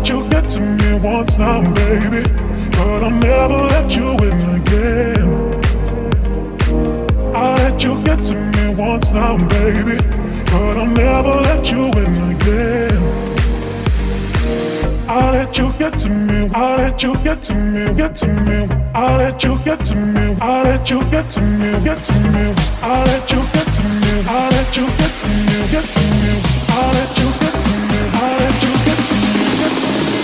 You get to me once now, baby, but I'll never let you in again. I let you get to me once now, baby, but I'll never let you in again. I let you get to me, I let you get to me, get to me. I let you get to me, I let you get to me, get to me. I let you get to me, I let you get to me, get to me. I let you get to me, I let you get to me, get to me.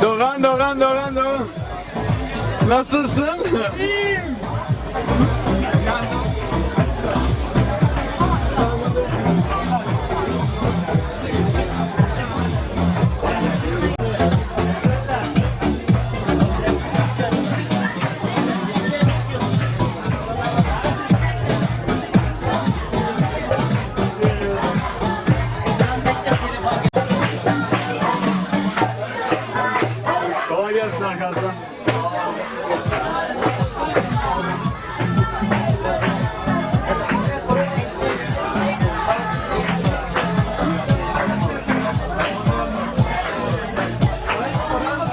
Doğan. Nasılsın? İyiyim. Kolay gelsin arkadaşlar.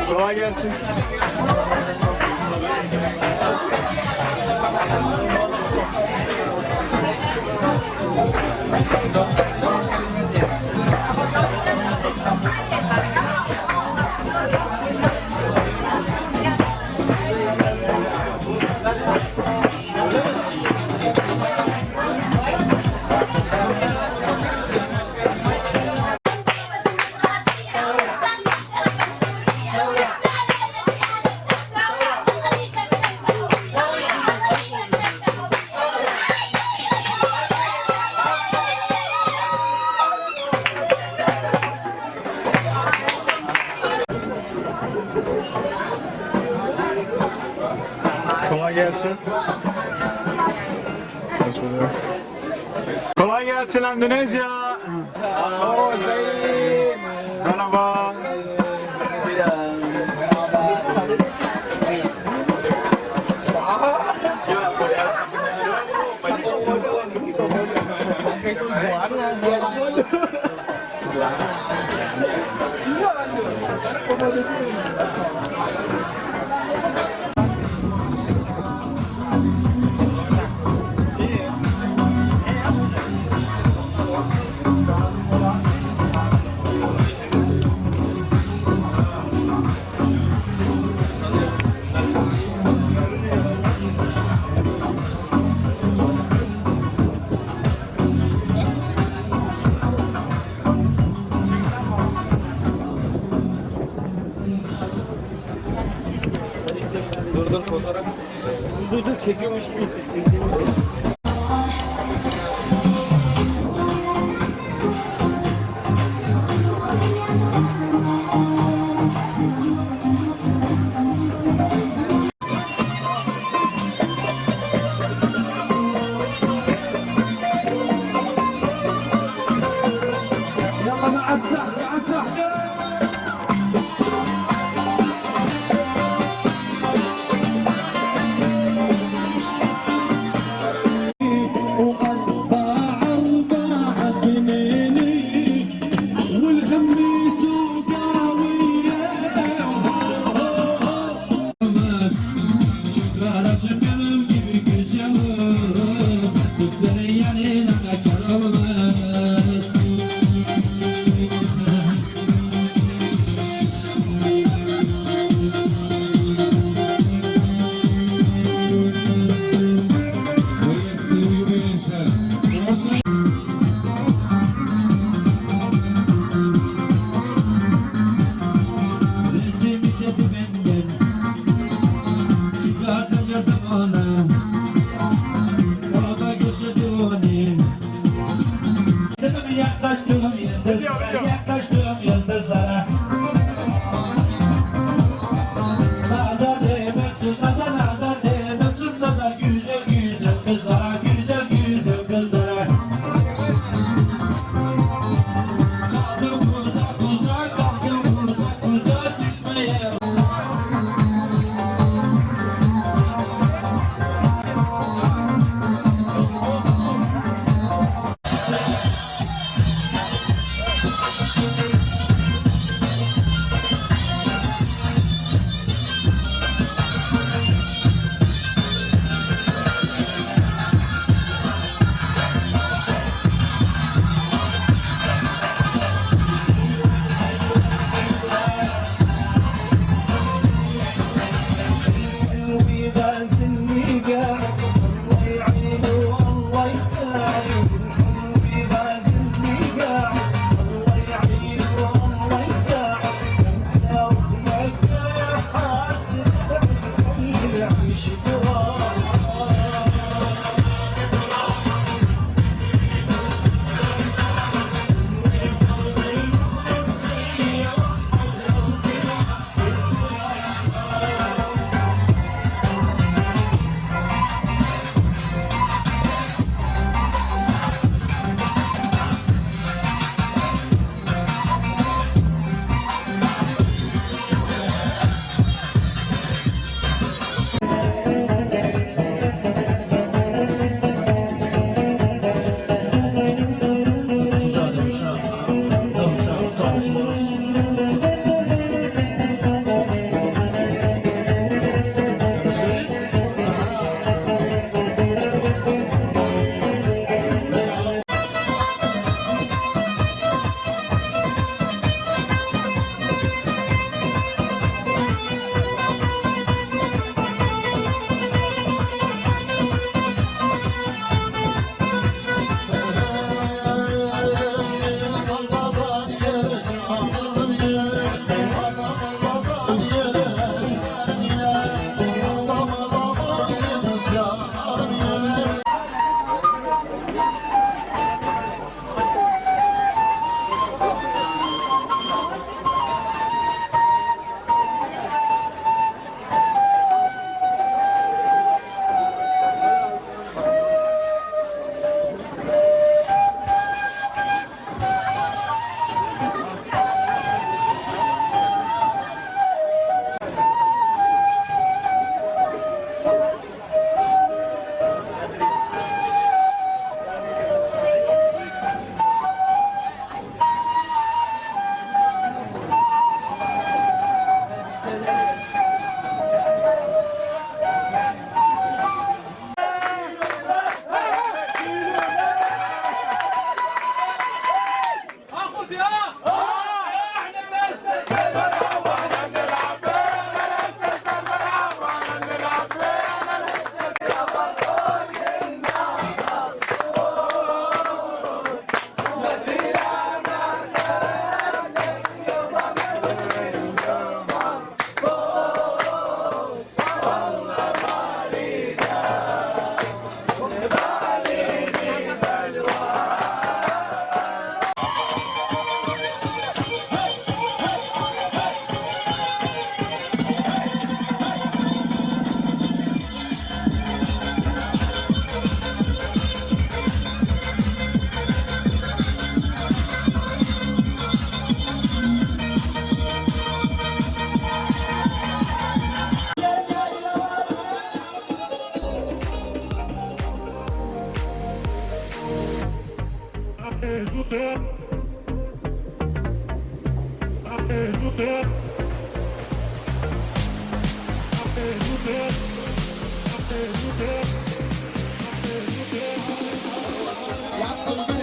Kolay gelsin. Kolay gelsin. Kolay gelsin Endonezya. Merhaba. Dur fotoğraf. Dur çekiyormuş gibi hissettim. Yaptım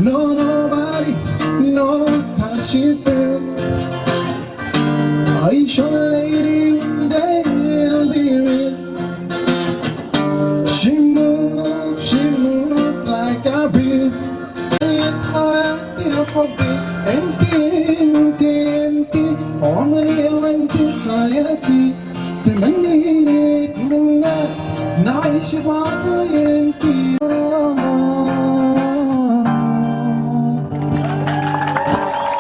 No, nobody knows how she feels. I show the lady one day it'll be real. She moves like a breeze. انتي عمري وانتي حياتي تمنيت من الناس نعيش بعض